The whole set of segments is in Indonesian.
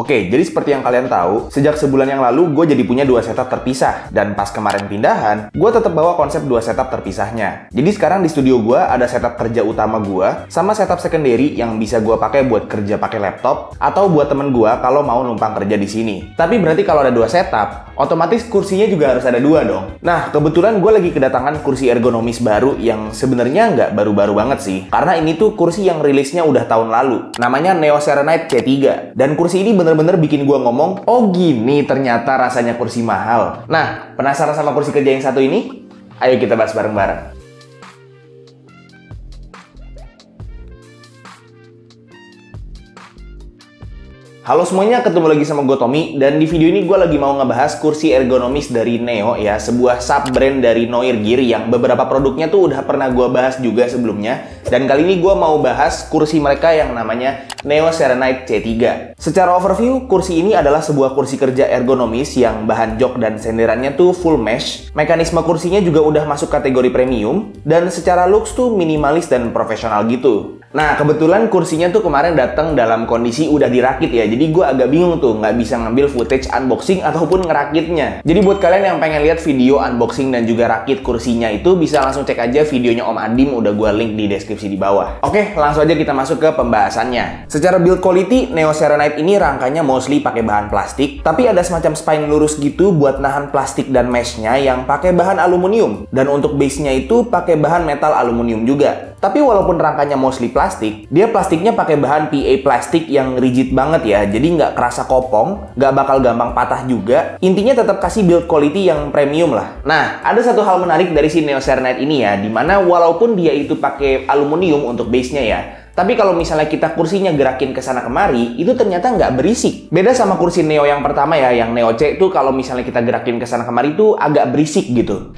Oke, jadi seperti yang kalian tahu, sejak sebulan yang lalu gue jadi punya dua setup terpisah. Dan pas kemarin pindahan, gue tetap bawa konsep dua setup terpisahnya. Jadi sekarang di studio gue ada setup kerja utama gue, sama setup secondary yang bisa gue pakai buat kerja pakai laptop, atau buat temen gue kalau mau numpang kerja di sini. Tapi berarti kalau ada dua setup, otomatis kursinya juga harus ada dua dong. Nah, kebetulan gue lagi kedatangan kursi ergonomis baru yang sebenarnya nggak baru-baru banget sih. Karena ini tuh kursi yang rilisnya udah tahun lalu. Namanya Neo Serenite C3. Dan kursi ini bener-bener bikin gue ngomong, oh gini ternyata rasanya kursi mahal. Nah, penasaran sama kursi kerja yang satu ini? Ayo kita bahas bareng-bareng. Halo semuanya, ketemu lagi sama gue Tommy, dan di video ini gue lagi mau ngebahas kursi ergonomis dari Neo ya, sebuah sub-brand dari Noir Gear yang beberapa produknya tuh udah pernah gue bahas juga sebelumnya. Dan kali ini gue mau bahas kursi mereka yang namanya Neo Serenite C3. Secara overview, kursi ini adalah sebuah kursi kerja ergonomis yang bahan jok dan senderannya tuh full mesh. Mekanisme kursinya juga udah masuk kategori premium, dan secara looks tuh minimalis dan profesional gitu. Nah, kebetulan kursinya tuh kemarin datang dalam kondisi udah dirakit ya, jadi gue agak bingung tuh nggak bisa ngambil footage unboxing ataupun ngerakitnya. Jadi buat kalian yang pengen lihat video unboxing dan juga rakit kursinya itu bisa langsung cek aja videonya Om Adim, udah gue link di deskripsi di bawah. Oke, langsung aja kita masuk ke pembahasannya. Secara build quality, Neo Serenite ini rangkanya mostly pakai bahan plastik, tapi ada semacam spine lurus gitu buat nahan plastik dan meshnya yang pakai bahan aluminium. Dan untuk base-nya itu pakai bahan metal aluminium juga. Tapi walaupun rangkanya mostly plastik, dia plastiknya pakai bahan PA plastik yang rigid banget ya, jadi nggak kerasa kopong, nggak bakal gampang patah juga. Intinya tetap kasih build quality yang premium lah. Nah, ada satu hal menarik dari si Neo Serenite ini ya, dimana walaupun dia itu pakai aluminium untuk base-nya ya, tapi kalau misalnya kita kursinya gerakin ke sana kemari, itu ternyata nggak berisik. Beda sama kursi Neo yang pertama ya, yang Neo C itu kalau misalnya kita gerakin ke sana kemari itu agak berisik gitu.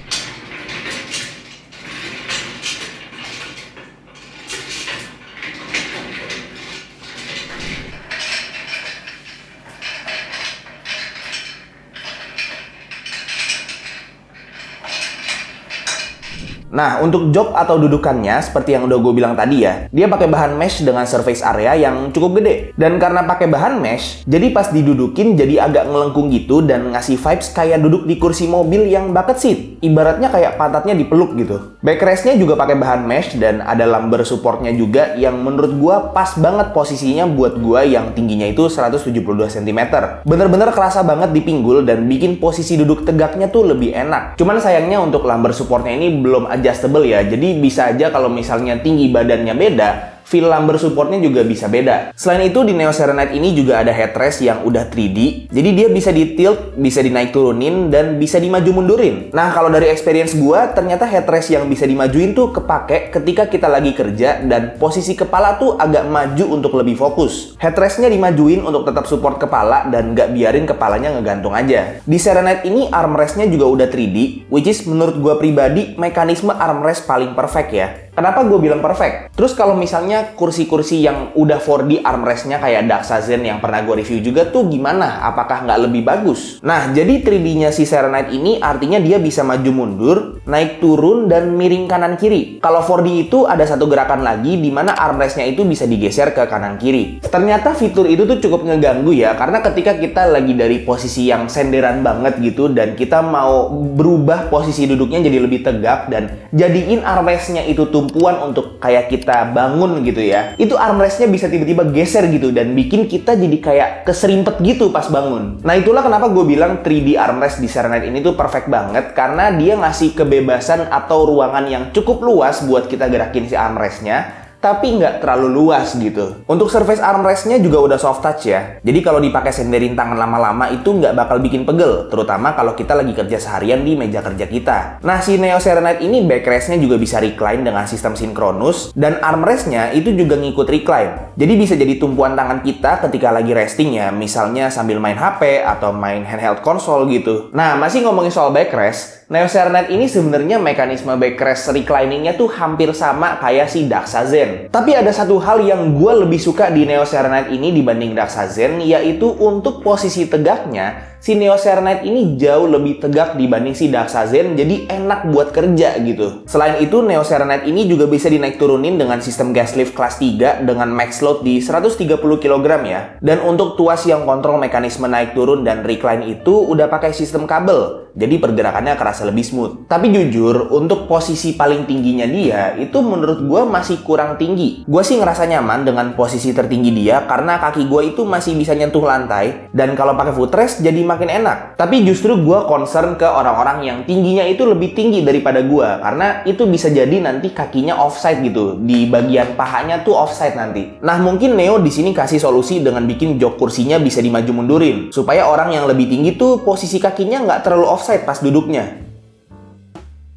Nah, untuk jok atau dudukannya, seperti yang udah gue bilang tadi ya, dia pakai bahan mesh dengan surface area yang cukup gede. Dan karena pakai bahan mesh, jadi pas didudukin jadi agak ngelengkung gitu dan ngasih vibes kayak duduk di kursi mobil yang bucket seat. Ibaratnya kayak pantatnya dipeluk gitu. Backrestnya juga pakai bahan mesh dan ada lumbar supportnya juga yang menurut gue pas banget posisinya buat gue yang tingginya itu 172 cm. Bener-bener kerasa banget di pinggul dan bikin posisi duduk tegaknya tuh lebih enak. Cuman sayangnya untuk lumbar supportnya ini belum adjustable ya, jadi bisa aja kalau misalnya tinggi badannya beda, feel lumbar supportnya juga bisa beda. Selain itu di Neo Serenite ini juga ada headrest yang udah 3D, jadi dia bisa di tilt, bisa dinaik turunin, dan bisa dimaju mundurin. Nah, kalau dari experience gua, ternyata headrest yang bisa dimajuin tuh kepake ketika kita lagi kerja dan posisi kepala tuh agak maju untuk lebih fokus. Headrestnya dimajuin untuk tetap support kepala dan nggak biarin kepalanya ngegantung aja. Di Serenite ini armrestnya juga udah 3D, which is menurut gua pribadi mekanisme armrest paling perfect ya. Kenapa gue bilang perfect? Terus kalau misalnya kursi-kursi yang udah 4D armrestnya kayak Daxa Zen yang pernah gue review juga tuh gimana? Apakah nggak lebih bagus? Nah, jadi 3D-nya si Serenite ini artinya dia bisa maju mundur, naik turun, dan miring kanan kiri. Kalau 4D itu ada satu gerakan lagi di mana armrestnya itu bisa digeser ke kanan kiri. Ternyata fitur itu tuh cukup ngeganggu ya, karena ketika kita lagi dari posisi yang senderan banget gitu dan kita mau berubah posisi duduknya jadi lebih tegak dan jadiin armrestnya itu tumpuan untuk kayak kita bangun gitu ya, itu armrestnya bisa tiba-tiba geser gitu dan bikin kita jadi kayak keserimpet gitu pas bangun. Nah, itulah kenapa gue bilang 3D armrest di Serenite ini tuh perfect banget, karena dia ngasih kebebasan atau ruangan yang cukup luas buat kita gerakin si armrestnya, tapi nggak terlalu luas gitu. Untuk surface armrestnya juga udah soft touch ya. Jadi kalau dipakai senderin tangan lama-lama itu nggak bakal bikin pegel, terutama kalau kita lagi kerja seharian di meja kerja kita. Nah, si Neo Serenite ini backrestnya juga bisa recline dengan sistem sinkronus, dan armrestnya itu juga ngikut recline. Jadi bisa jadi tumpuan tangan kita ketika lagi resting ya, misalnya sambil main HP atau main handheld console gitu. Nah, masih ngomongin soal backrest, Neo Serenade ini sebenarnya mekanisme backrest recliningnya tuh hampir sama kayak si Daxa Zen. Tapi ada satu hal yang gue lebih suka di Neo Serenade ini dibanding Daxa Zen, yaitu untuk posisi tegaknya, si Neo Serenade ini jauh lebih tegak dibanding si Daxa Zen, jadi enak buat kerja gitu. Selain itu, Neo Serenade ini juga bisa dinaik turunin dengan sistem gas lift kelas 3 dengan max load di 130 kg ya. Dan untuk tuas yang kontrol mekanisme naik turun dan recline itu udah pakai sistem kabel, jadi pergerakannya kerasa lebih smooth. Tapi jujur, untuk posisi paling tingginya dia, itu menurut gue masih kurang tinggi. Gue sih ngerasa nyaman dengan posisi tertinggi dia, karena kaki gue itu masih bisa nyentuh lantai, dan kalau pakai footrest jadi makin enak. Tapi justru gue concern ke orang-orang yang tingginya itu lebih tinggi daripada gue, karena itu bisa jadi nanti kakinya offside gitu, di bagian pahanya tuh offside nanti. Nah, mungkin Neo di sini kasih solusi dengan bikin jok kursinya bisa dimaju mundurin, supaya orang yang lebih tinggi tuh posisi kakinya nggak terlalu offside pas duduknya.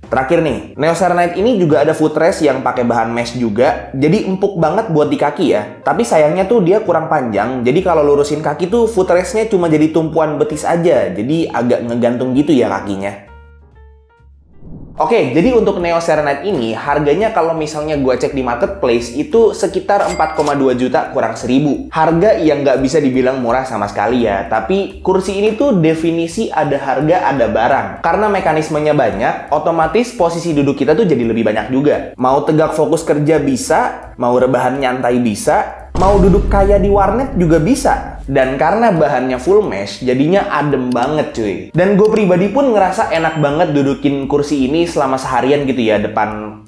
Terakhir nih, Neo Serenade ini juga ada footrest yang pakai bahan mesh juga, jadi empuk banget buat di kaki ya. Tapi sayangnya tuh dia kurang panjang, jadi kalau lurusin kaki tuh footrestnya cuma jadi tumpuan betis aja, jadi agak ngegantung gitu ya kakinya. Oke, jadi untuk Neo Serenade ini harganya kalau misalnya gue cek di marketplace itu sekitar 4,2 juta kurang 1000. Harga yang nggak bisa dibilang murah sama sekali ya, tapi kursi ini tuh definisi ada harga ada barang. Karena mekanismenya banyak, otomatis posisi duduk kita tuh jadi lebih banyak juga. Mau tegak fokus kerja bisa, mau rebahan nyantai bisa, mau duduk kayak di warnet juga bisa. Dan karena bahannya full mesh, jadinya adem banget cuy. Dan gue pribadi pun ngerasa enak banget dudukin kursi ini selama seharian gitu ya, depan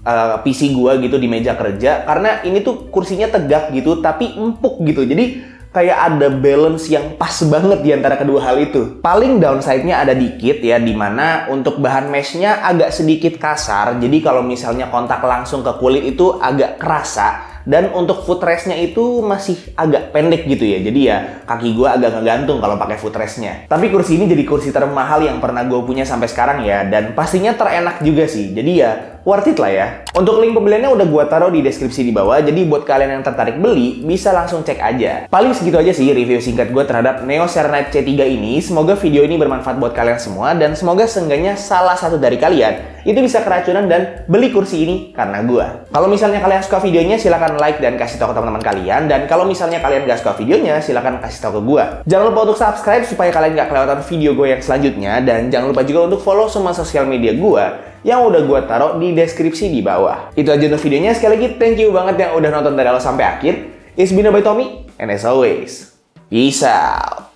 PC gue gitu di meja kerja. Karena ini tuh kursinya tegak gitu, tapi empuk gitu. Jadi kayak ada balance yang pas banget di antara kedua hal itu. Paling downside-nya ada dikit ya, dimana untuk bahan mesh-nya agak sedikit kasar. Jadi kalau misalnya kontak langsung ke kulit itu agak kerasa. Dan untuk footrest-nya itu masih agak pendek gitu ya. Jadi ya kaki gue agak ngegantung kalau pakai footrest-nya. Tapi kursi ini jadi kursi termahal yang pernah gue punya sampai sekarang ya. Dan pastinya terenak juga sih. Jadi ya worth it lah ya. Untuk link pembeliannya udah gue taruh di deskripsi di bawah. Jadi buat kalian yang tertarik beli, bisa langsung cek aja. Paling segitu aja sih review singkat gue terhadap Neo Serenade C3 ini. Semoga video ini bermanfaat buat kalian semua. Dan semoga seenggaknya salah satu dari kalian itu bisa keracunan dan beli kursi ini karena gue. Kalau misalnya kalian suka videonya, silahkan like dan kasih tahu ke teman-teman kalian. Dan kalau misalnya kalian gak suka videonya, silahkan kasih tahu ke gue. Jangan lupa untuk subscribe supaya kalian gak kelewatan video gue yang selanjutnya. Dan jangan lupa juga untuk follow semua sosial media gue yang udah gue taruh di deskripsi di bawah. Itu aja untuk videonya. Sekali lagi, thank you banget yang udah nonton dari awal sampai akhir. It's been by Tommy, and as always, peace out.